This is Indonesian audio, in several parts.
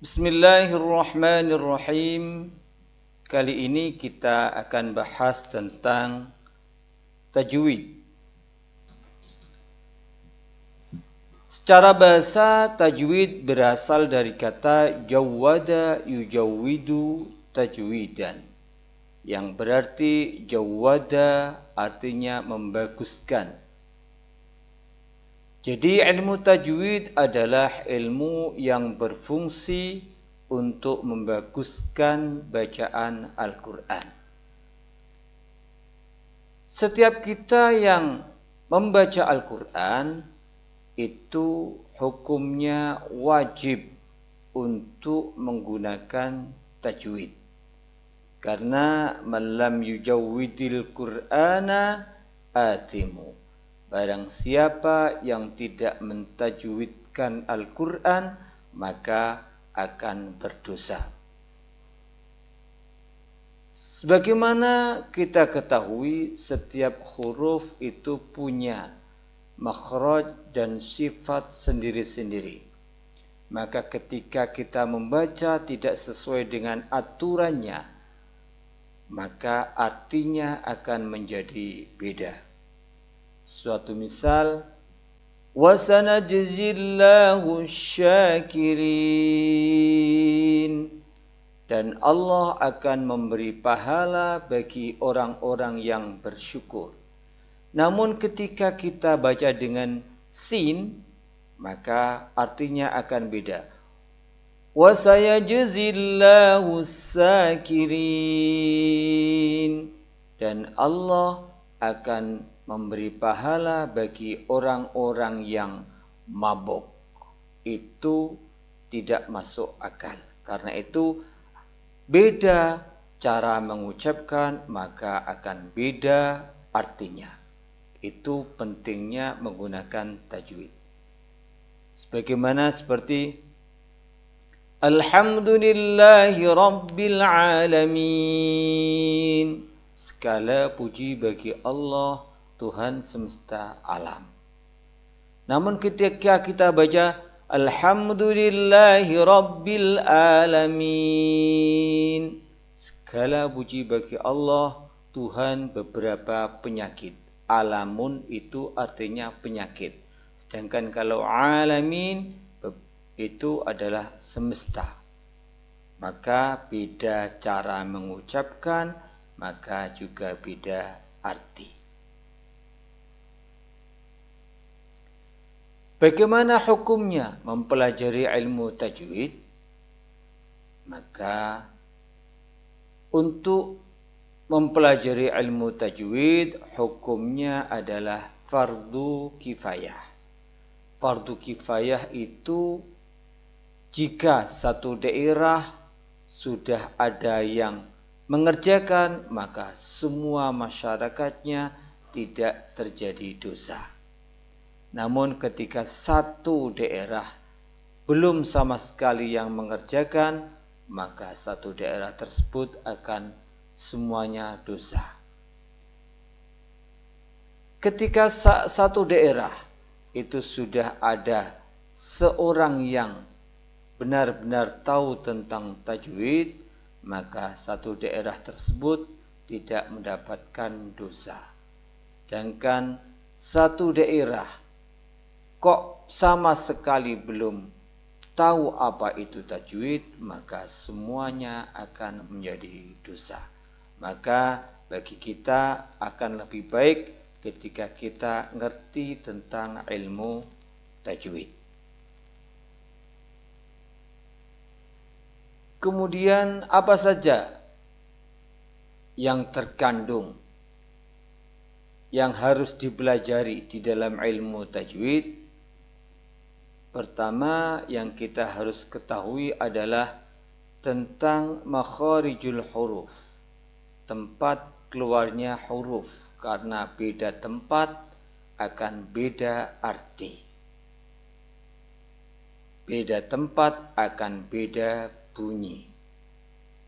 Bismillahirrahmanirrahim. Kali ini kita akan bahas tentang tajwid. Secara bahasa, tajwid berasal dari kata jawwada yujawwidu tajwidan, yang berarti jawwada artinya membaguskan. Jadi ilmu tajwid adalah ilmu yang berfungsi untuk membaguskan bacaan Al-Quran. Setiap kita yang membaca Al-Quran itu hukumnya wajib untuk menggunakan tajwid. Karena man lam yujawwidil Qur'ana athimu. Barang siapa yang tidak mentajwidkan Al-Quran, maka akan berdosa. Sebagaimana kita ketahui, setiap huruf itu punya makhraj dan sifat sendiri-sendiri. Maka ketika kita membaca tidak sesuai dengan aturannya, maka artinya akan menjadi beda. Suatu misal, wasanajzillahu syakirin, dan Allah akan memberi pahala bagi orang-orang yang bersyukur. Namun ketika kita baca dengan sin, maka artinya akan beda. Wasayajzillahu syakirin, dan Allah akan memberi pahala bagi orang-orang yang mabuk. Itu tidak masuk akal. Karena itu beda cara mengucapkan, maka akan beda artinya. Itu pentingnya menggunakan tajwid. Sebagaimana seperti Alhamdulillahi Rabbil Alamin. Segala puji bagi Allah, Tuhan semesta alam. Namun ketika kita baca Alhamdulillahi Rabbil Alamin, segala puji bagi Allah, Tuhan beberapa penyakit. Alamun itu artinya penyakit. Sedangkan kalau alamin itu adalah semesta. Maka beda cara mengucapkan, maka juga beda arti. Bagaimana hukumnya mempelajari ilmu tajwid? Maka untuk mempelajari ilmu tajwid, hukumnya adalah fardu kifayah. Fardu kifayah itu jika satu daerah sudah ada yang mengerjakan, maka semua masyarakatnya tidak terjadi dosa. Namun ketika satu daerah belum sama sekali yang mengerjakan, maka satu daerah tersebut akan semuanya dosa. Ketika satu daerah itu sudah ada seorang yang benar-benar tahu tentang tajwid, maka satu daerah tersebut tidak mendapatkan dosa. Sedangkan satu daerah kok sama sekali belum tahu apa itu tajwid, maka semuanya akan menjadi dosa. Maka bagi kita akan lebih baik ketika kita ngerti tentang ilmu tajwid. Kemudian apa saja yang terkandung yang harus dipelajari di dalam ilmu tajwid? Pertama yang kita harus ketahui adalah tentang makharijul huruf, tempat keluarnya huruf, karena beda tempat akan beda arti. Beda tempat akan beda bunyi.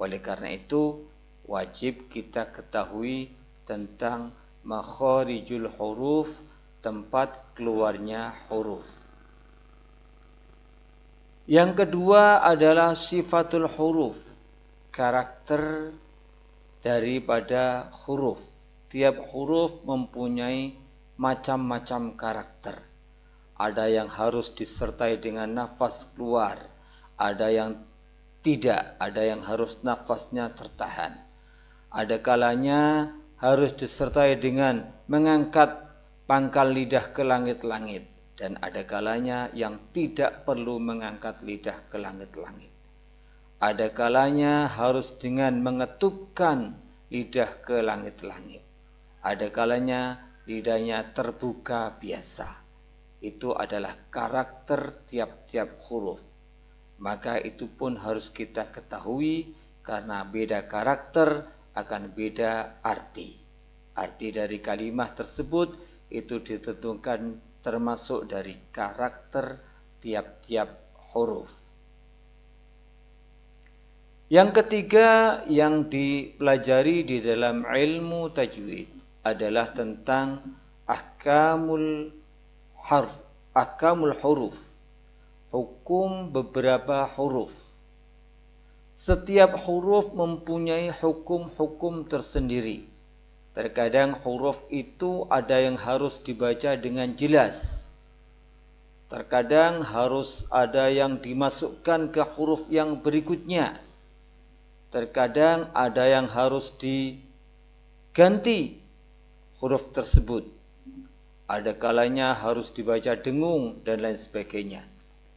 Oleh karena itu, wajib kita ketahui tentang makharijul huruf, tempat keluarnya huruf. Yang kedua adalah sifatul huruf, karakter daripada huruf. Tiap huruf mempunyai macam-macam karakter. Ada yang harus disertai dengan nafas keluar, ada yang tidak, ada yang harus nafasnya tertahan. Ada kalanya harus disertai dengan mengangkat pangkal lidah ke langit-langit, dan ada kalanya yang tidak perlu mengangkat lidah ke langit-langit. Ada kalanya harus dengan mengetupkan lidah ke langit-langit. Ada kalanya lidahnya terbuka biasa. Itu adalah karakter tiap-tiap huruf. Maka itu pun harus kita ketahui, karena beda karakter akan beda arti. Arti dari kalimat tersebut itu ditentukan termasuk dari karakter tiap-tiap huruf. Yang ketiga yang dipelajari di dalam ilmu tajwid adalah tentang ahkamul huruf, hukum beberapa huruf. Setiap huruf mempunyai hukum-hukum tersendiri. Terkadang huruf itu ada yang harus dibaca dengan jelas. Terkadang harus ada yang dimasukkan ke huruf yang berikutnya. Terkadang ada yang harus diganti huruf tersebut. Ada kalanya harus dibaca dengung dan lain sebagainya.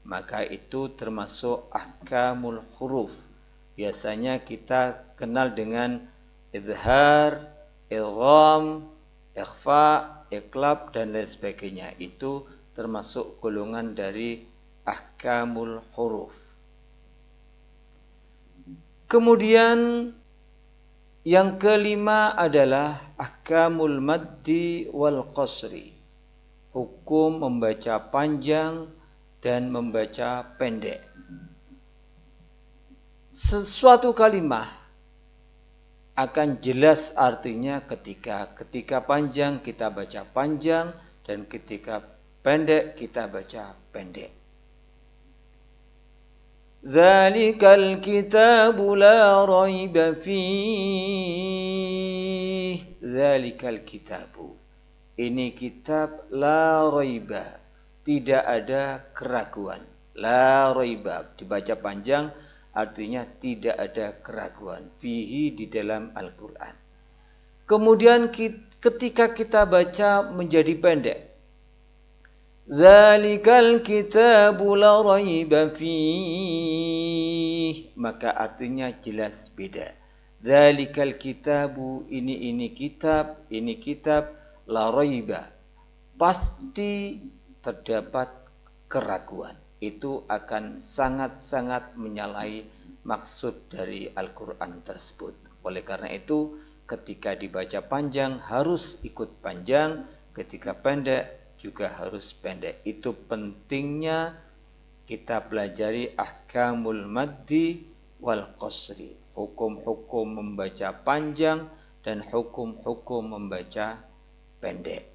Maka itu termasuk ahkamul huruf. Biasanya kita kenal dengan idhar, idgham, ikhfa, iqlab dan lain sebagainya. Itu termasuk golongan dari ahkamul huruf. Kemudian yang kelima adalah ahkamul maddi wal qasri, hukum membaca panjang dan membaca pendek. Sesuatu kalimat akan jelas artinya ketika panjang kita baca panjang dan ketika pendek kita baca pendek. Dzalikal kitabu la raiba fihi. Dzalikal kitabu. Ini kitab la raiba, tidak ada keraguan. La raiba dibaca panjang artinya tidak ada keraguan. Fihi di dalam Al-Qur'an. Kemudian ketika kita baca menjadi pendek. Dzalikal kitabu la raiba fihi, maka artinya jelas beda. Dzalikal kitabu, ini kitab la raiba, pasti terdapat keraguan. Itu akan sangat-sangat menyalahi maksud dari Al-Qur'an tersebut. Oleh karena itu, ketika dibaca panjang harus ikut panjang, ketika pendek juga harus pendek. Itu pentingnya kita pelajari ahkamul maddi wal qasri, hukum-hukum membaca panjang dan hukum-hukum membaca pendek.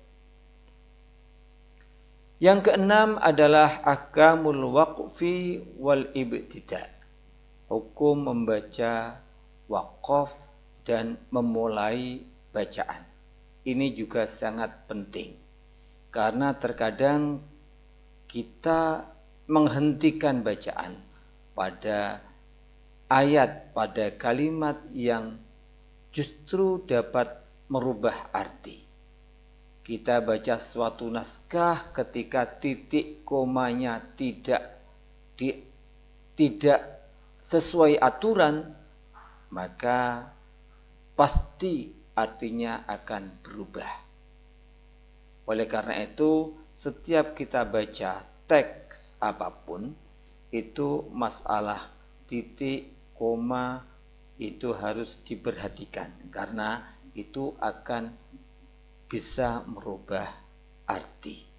Yang keenam adalah ahkamul waqfi wal ibtida, hukum membaca waqaf dan memulai bacaan. Ini juga sangat penting. Karena terkadang kita menghentikan bacaan pada ayat, pada kalimat yang justru dapat merubah arti. Kita baca suatu naskah ketika titik komanya tidak sesuai aturan, maka pasti artinya akan berubah. Oleh karena itu, setiap kita baca teks apapun, itu masalah titik, koma, itu harus diperhatikan. Karena itu akan bisa merubah arti.